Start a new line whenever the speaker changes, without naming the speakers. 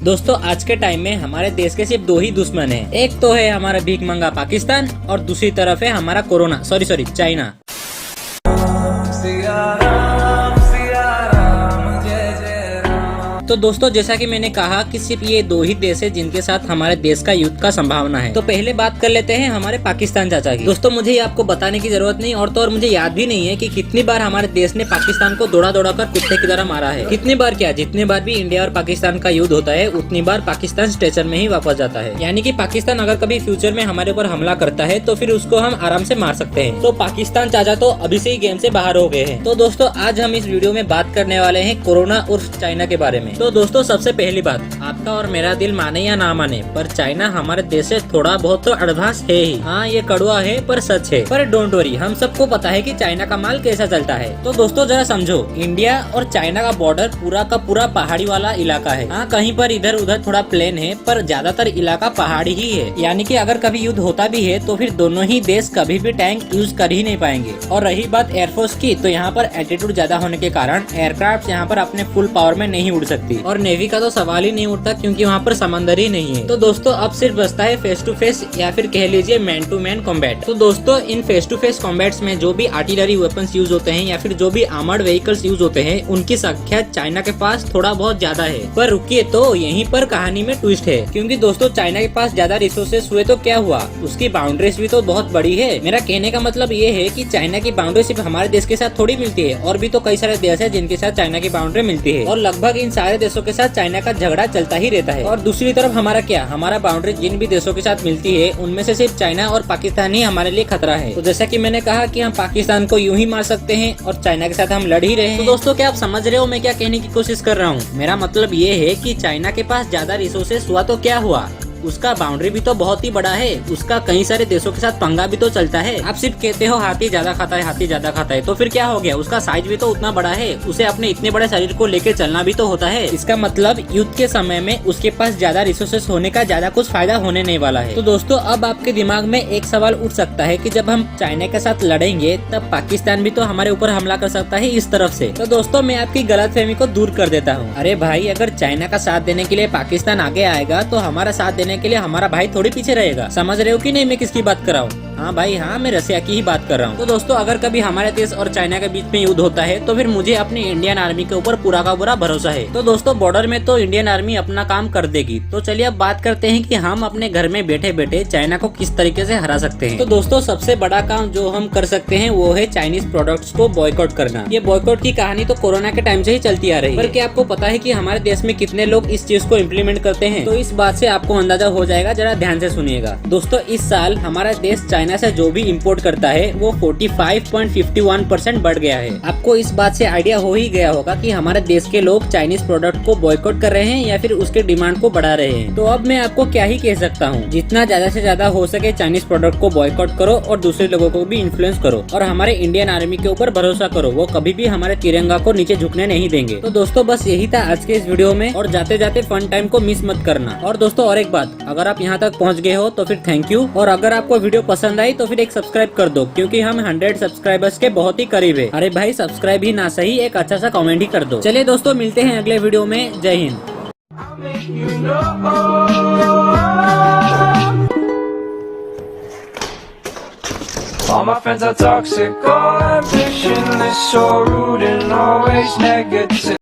दोस्तों आज के टाइम में हमारे देश के सिर्फ दो ही दुश्मन हैं। एक तो है हमारा भीख मंगा पाकिस्तान और दूसरी तरफ है हमारा कोरोना सॉरी चाइना। तो दोस्तों जैसा कि मैंने कहा कि सिर्फ ये दो ही देश है जिनके साथ हमारे देश का युद्ध का संभावना है। तो पहले बात कर लेते हैं हमारे पाकिस्तान चाचा की। दोस्तों मुझे ये आपको बताने की जरूरत नहीं और तो और मुझे याद भी नहीं है कि कितनी बार हमारे देश ने पाकिस्तान को दौड़ा कर कुत्ते की तरह मारा है। कितनी बार क्या, जितने बार भी इंडिया और पाकिस्तान का युद्ध होता है उतनी बार पाकिस्तान स्टेशन में ही वापस जाता है। यानी कि पाकिस्तान अगर कभी फ्यूचर में हमारे ऊपर हमला करता है तो फिर उसको हम आराम से मार सकते हैं। तो पाकिस्तान चाचा तो अभी से ही गेम से बाहर हो गए हैं। तो दोस्तों आज हम इस वीडियो में बात करने वाले हैं कोरोना और चाइना के बारे में। तो दोस्तों सबसे पहली बात, आपका और मेरा दिल माने या ना माने पर चाइना हमारे देश से थोड़ा बहुत तो एडवांस है ही। हाँ ये कड़वा है पर सच है। पर डोंट वरी, हम सबको पता है कि चाइना का माल कैसा चलता है। तो दोस्तों जरा समझो, इंडिया और चाइना का बॉर्डर पूरा का पूरा पहाड़ी वाला इलाका है। हाँ कहीं पर इधर उधर थोड़ा प्लेन है पर ज्यादातर इलाका पहाड़ी ही है। यानी कि अगर कभी युद्ध होता भी है तो फिर दोनों ही देश कभी भी टैंक यूज कर ही नहीं पाएंगे। और रही बात एयरफोर्स की, तो यहाँ पर एल्टीट्यूड ज्यादा होने के कारण एयरक्राफ्ट यहाँ पर अपने फुल पावर में नहीं उड़ सकती और नेवी का तो सवाल ही नहीं उठता क्योंकि वहाँ पर समंदर ही नहीं है। तो दोस्तों अब सिर्फ बचता है फेस टू फेस या फिर कह लीजिए मैन टू मैन कॉम्बैट। तो दोस्तों इन फेस टू फेस कॉम्बैट्स में जो भी आर्टिलरी वेपन्स यूज होते हैं या फिर जो भी आर्मर्ड व्हीकल्स यूज होते हैं उनकी संख्या चाइना के पास थोड़ा बहुत ज्यादा है। पर रुकिए, तो यहीं पर कहानी में ट्विस्ट है क्योंकि दोस्तों चाइना के पास ज्यादा रिसोर्सेस हुए तो क्या हुआ, उसकी बाउंड्रीज भी तो बहुत बड़ी है। मेरा कहने का मतलब ये है कि चाइना की बाउंड्री सिर्फ हमारे देश के साथ थोड़ी मिलती है, और भी तो कई सारे देश है जिनके साथ चाइना की बाउंड्री मिलती है और लगभग इन सारे देशों के साथ चाइना का झगड़ा चलता ही रहता है। और दूसरी तरफ हमारा क्या, हमारा बाउंड्री जिन भी देशों के साथ मिलती है उनमें से सिर्फ चाइना और पाकिस्तान ही हमारे लिए खतरा है। तो जैसा कि मैंने कहा कि हम पाकिस्तान को यूं ही मार सकते हैं और चाइना के साथ हम लड़ ही रहे हैं। तो दोस्तों क्या आप समझ रहे हो मैं क्या कहने की कोशिश कर रहा हूँ? मेरा मतलब ये है कि चाइना के पास ज्यादा रिसोर्सेस हुआ तो क्या हुआ, उसका बाउंड्री भी तो बहुत ही बड़ा है, उसका कई सारे देशों के साथ पंगा भी तो चलता है। आप सिर्फ कहते हो हाथी ज्यादा खाता है, हाथी ज्यादा खाता है, तो फिर क्या हो गया, उसका साइज भी तो उतना बड़ा है, उसे अपने इतने बड़े शरीर को लेकर चलना भी तो होता है। इसका मतलब युद्ध के समय में उसके पास ज्यादा रिसोर्सेस होने का ज्यादा कुछ फायदा होने नहीं वाला है। तो दोस्तों अब आपके दिमाग में एक सवाल उठ सकता है कि जब हम चाइना के साथ लड़ेंगे तब पाकिस्तान भी तो हमारे ऊपर हमला कर सकता है इस तरफ से। तो दोस्तों मैं आपकी गलतफहमी को दूर कर देता हूँ। अरे भाई अगर चाइना का साथ देने के लिए पाकिस्तान आगे आएगा तो हमारा साथ देने के लिए हमारा भाई थोड़ी पीछे रहेगा। समझ रहे हो कि नहीं मैं किसकी बात कर रहा हूँ? हाँ भाई हाँ, मैं रसिया की ही बात कर रहा हूँ। तो दोस्तों अगर कभी हमारे देश और चाइना के बीच में युद्ध होता है तो फिर मुझे अपनी इंडियन आर्मी के ऊपर पूरा का पूरा भरोसा है। तो दोस्तों बॉर्डर में तो इंडियन आर्मी अपना काम कर देगी। तो चलिए अब बात करते हैं कि हम अपने घर में बैठे बैठे चाइना को किस तरीके से हरा सकते हैं। तो दोस्तों सबसे बड़ा काम जो हम कर सकते हैं वो है चाइनीज प्रोडक्ट्स को बॉयकॉट करना। ये बॉयकॉट की कहानी तो कोरोना के टाइम से ही चलती आ रही है। पर क्या आपको पता है कि हमारे देश में कितने लोग इस चीज को इम्प्लीमेंट करते हैं? तो इस बात से आपको अंदाजा हो जाएगा, जरा ध्यान से सुनिएगा। दोस्तों इस साल हमारा देश चाइना से जो भी इम्पोर्ट करता है वो 45.51% बढ़ गया है। आपको इस बात से आइडिया हो ही गया होगा कि हमारे देश के लोग चाइनीज प्रोडक्ट को बॉयकॉट कर रहे हैं या फिर उसके डिमांड को बढ़ा रहे हैं। तो अब मैं आपको क्या ही कह सकता हूँ, जितना ज्यादा से ज्यादा हो सके चाइनीज प्रोडक्ट को बॉयकॉट करो और दूसरे लोगों को भी इन्फ्लुएंस करो और हमारे इंडियन आर्मी के ऊपर भरोसा करो, वो कभी भी हमारे तिरंगा को नीचे झुकने नहीं देंगे। तो दोस्तों बस यही था आज के इस वीडियो में, और जाते जाते फन टाइम को मिस मत करना। और दोस्तों और एक बात, अगर आप यहाँ तक पहुँच गए हो तो फिर थैंक यू, और अगर आपको वीडियो पसंद आई तो फिर एक सब्सक्राइब कर दो क्योंकि हम 100 सब्सक्राइबर्स के बहुत ही करीब है। अरे भाई सब्सक्राइब ही ना सही, एक अच्छा सा कमेंट ही कर दो। चलिए दोस्तों मिलते हैं अगले वीडियो में। जय Hind.
All my friends are toxic, all ambitionless, so rude and always negative.